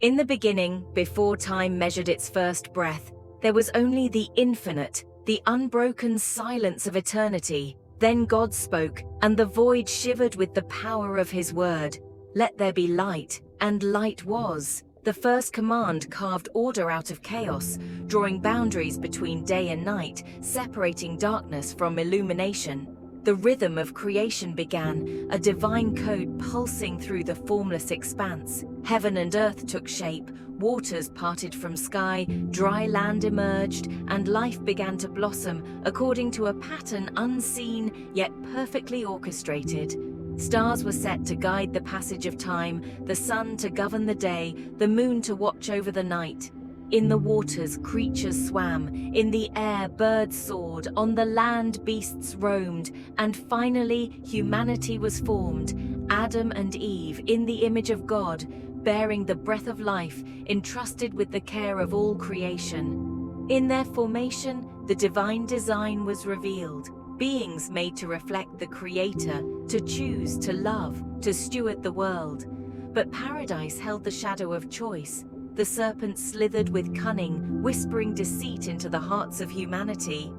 In the beginning, before time measured its first breath, there was only the infinite, the unbroken silence of eternity. Then God spoke, and the void shivered with the power of his word. Let there be light, and light was. The first command carved order out of chaos, drawing boundaries between day and night, separating darkness from illumination. The rhythm of creation began, a divine code pulsing through the formless expanse. Heaven and earth took shape, waters parted from sky, dry land emerged, and life began to blossom according to a pattern unseen yet perfectly orchestrated. Stars were set to guide the passage of time, the sun to govern the day, the moon to watch over the night. In the waters, creatures swam. In the air, birds soared. On the land, beasts roamed. And finally, humanity was formed. Adam and Eve, in the image of God, bearing the breath of life, entrusted with the care of all creation. In their formation, the divine design was revealed. Beings made to reflect the Creator, to choose, to love, to steward the world. But paradise held the shadow of choice. The serpent slithered with cunning, whispering deceit into the hearts of humanity.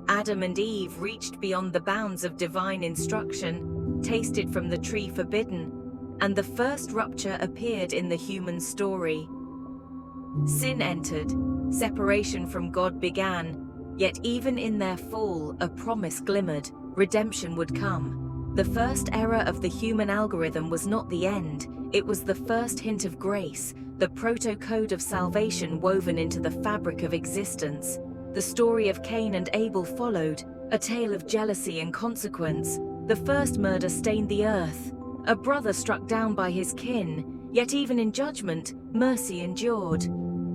Adam and Eve reached beyond the bounds of divine instruction, tasted from the tree forbidden, and the first rupture appeared in the human story. Sin entered, separation from God began, yet even in their fall, a promise glimmered: redemption would come. The first error of the human algorithm was not the end, it was the first hint of grace, the proto-code of salvation woven into the fabric of existence. The story of Cain and Abel followed, a tale of jealousy and consequence. The first murder stained the earth, a brother struck down by his kin, yet even in judgment, mercy endured.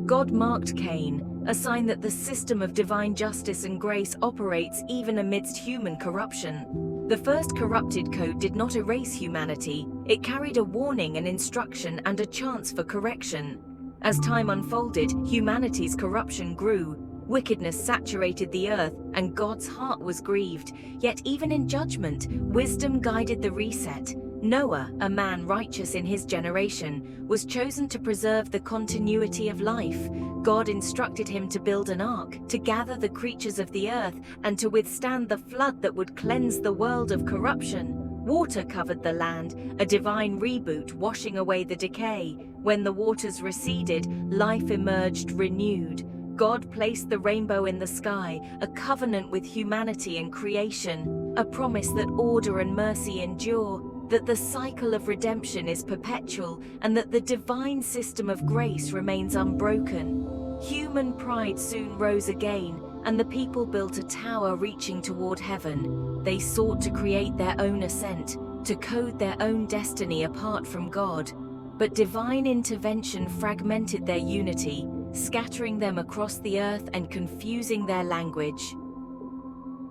God marked Cain, a sign that the system of divine justice and grace operates even amidst human corruption. The first corrupted code did not erase humanity, it carried a warning, an instruction, and a chance for correction. As time unfolded, humanity's corruption grew. Wickedness saturated the earth, and God's heart was grieved. Yet even in judgment, wisdom guided the reset. Noah, a man righteous in his generation, was chosen to preserve the continuity of life. God instructed him to build an ark, to gather the creatures of the earth, and to withstand the flood that would cleanse the world of corruption. Water covered the land, a divine reboot washing away the decay. When the waters receded, life emerged renewed. God placed the rainbow in the sky, a covenant with humanity and creation, a promise that order and mercy endure, that the cycle of redemption is perpetual, and that the divine system of grace remains unbroken. Human pride soon rose again, and the people built a tower reaching toward heaven. They sought to create their own ascent, to code their own destiny apart from God. But divine intervention fragmented their unity, scattering them across the earth and confusing their language.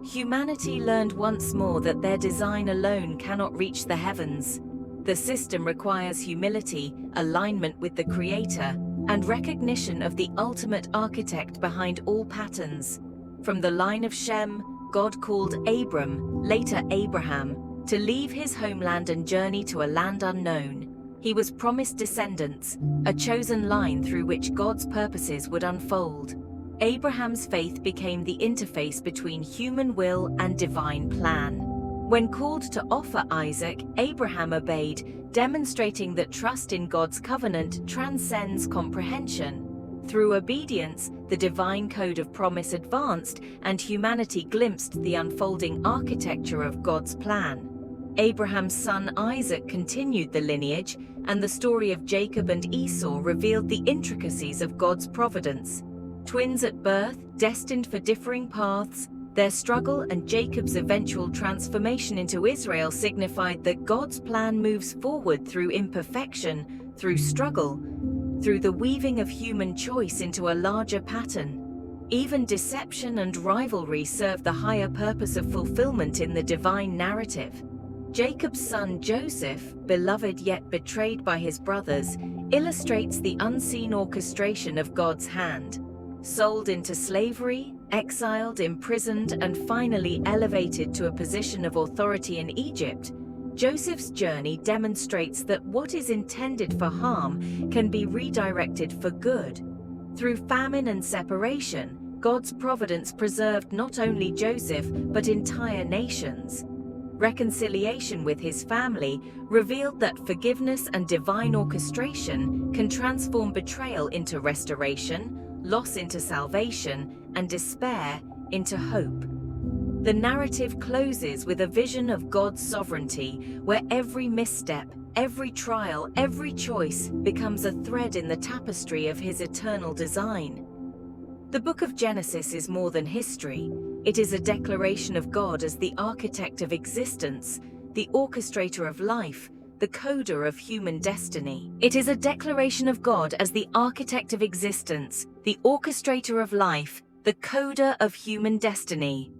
Humanity learned once more that their design alone cannot reach the heavens. The system requires humility, alignment with the Creator, and recognition of the ultimate architect behind all patterns. From the line of Shem, God called Abram, later Abraham, to leave his homeland and journey to a land unknown. He was promised descendants, a chosen line through which God's purposes would unfold. Abraham's faith became the interface between human will and divine plan. When called to offer Isaac, Abraham obeyed, demonstrating that trust in God's covenant transcends comprehension. Through obedience, the divine code of promise advanced, and humanity glimpsed the unfolding architecture of God's plan. Abraham's son Isaac continued the lineage, and the story of Jacob and Esau revealed the intricacies of God's providence. Twins at birth, destined for differing paths, their struggle and Jacob's eventual transformation into Israel signified that God's plan moves forward through imperfection, through struggle, through the weaving of human choice into a larger pattern. Even deception and rivalry serve the higher purpose of fulfillment in the divine narrative. Jacob's son Joseph, beloved yet betrayed by his brothers, illustrates the unseen orchestration of God's hand. Sold into slavery, exiled, imprisoned, and finally elevated to a position of authority in Egypt, Joseph's journey demonstrates that what is intended for harm can be redirected for good. Through famine and separation, God's providence preserved not only Joseph but entire nations. Reconciliation with his family revealed that forgiveness and divine orchestration can transform betrayal into restoration, loss into salvation, and despair into hope. The narrative closes with a vision of God's sovereignty, where every misstep, every trial, every choice becomes a thread in the tapestry of his eternal design. The book of Genesis is more than history. It is a declaration of God as the architect of existence, the orchestrator of life, the coder of human destiny. It is a declaration of God as the architect of existence, the orchestrator of life, the coder of human destiny.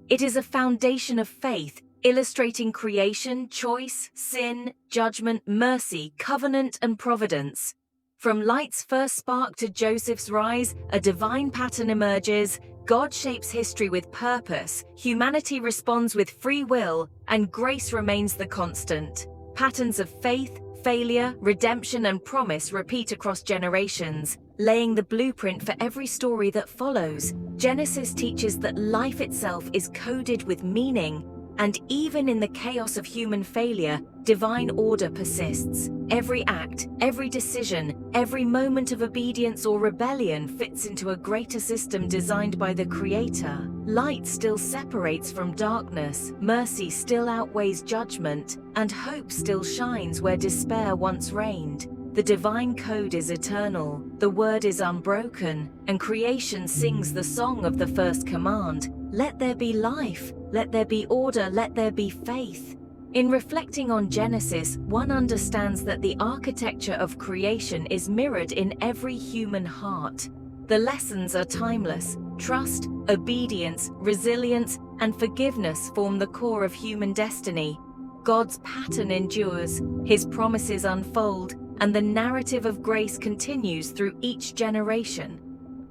It is a foundation of faith, illustrating creation, choice, sin, judgment, mercy, covenant, and providence. From light's first spark to Joseph's rise, a divine pattern emerges. God shapes history with purpose, humanity responds with free will, and grace remains the constant. Patterns of faith, failure, redemption, and promise repeat across generations, laying the blueprint for every story that follows. Genesis teaches that life itself is coded with meaning, and even in the chaos of human failure, divine order persists. Every act, every decision, every moment of obedience or rebellion fits into a greater system designed by the Creator. Light still separates from darkness, mercy still outweighs judgment, and hope still shines where despair once reigned. The divine code is eternal, the word is unbroken, and creation sings the song of the first command. Let there be life, let there be order, let there be faith. In reflecting on Genesis, one understands that the architecture of creation is mirrored in every human heart. The lessons are timeless. Trust, obedience, resilience, and forgiveness form the core of human destiny. God's pattern endures, His promises unfold, and the narrative of grace continues through each generation.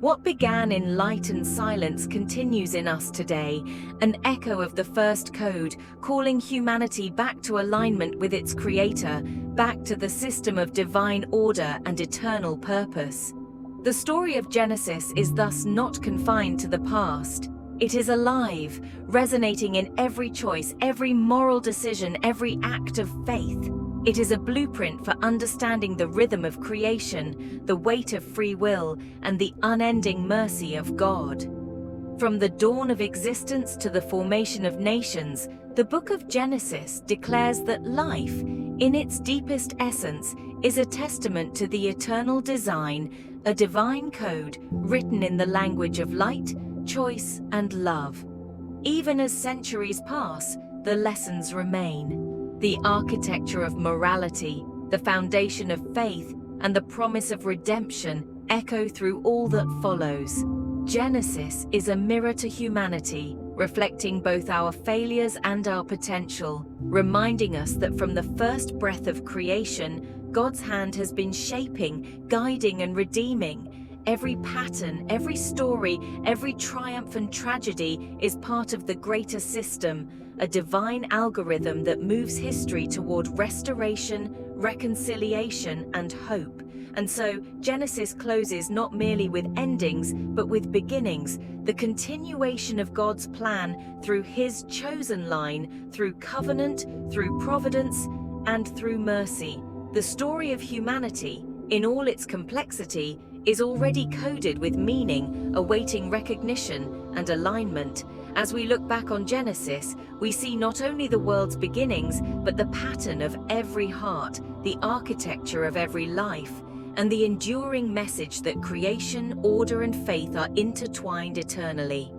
What began in light and silence continues in us today, an echo of the first code, calling humanity back to alignment with its Creator, back to the system of divine order and eternal purpose. The story of Genesis is thus not confined to the past. It is alive, resonating in every choice, every moral decision, every act of faith. It is a blueprint for understanding the rhythm of creation, the weight of free will, and the unending mercy of God. From the dawn of existence to the formation of nations, the book of Genesis declares that life, in its deepest essence, is a testament to the eternal design, a divine code written in the language of light, choice, and love. Even as centuries pass, the lessons remain. The architecture of morality, the foundation of faith, and the promise of redemption echo through all that follows. Genesis is a mirror to humanity, reflecting both our failures and our potential, reminding us that from the first breath of creation, God's hand has been shaping, guiding, and redeeming. Every pattern, every story, every triumph and tragedy is part of the greater system, a divine algorithm that moves history toward restoration, reconciliation, and hope. And so, Genesis closes not merely with endings, but with beginnings, the continuation of God's plan through His chosen line, through covenant, through providence, and through mercy. The story of humanity, in all its complexity, is already coded with meaning, awaiting recognition and alignment. As we look back on Genesis, we see not only the world's beginnings, but the pattern of every heart, the architecture of every life, and the enduring message that creation, order, and faith are intertwined eternally.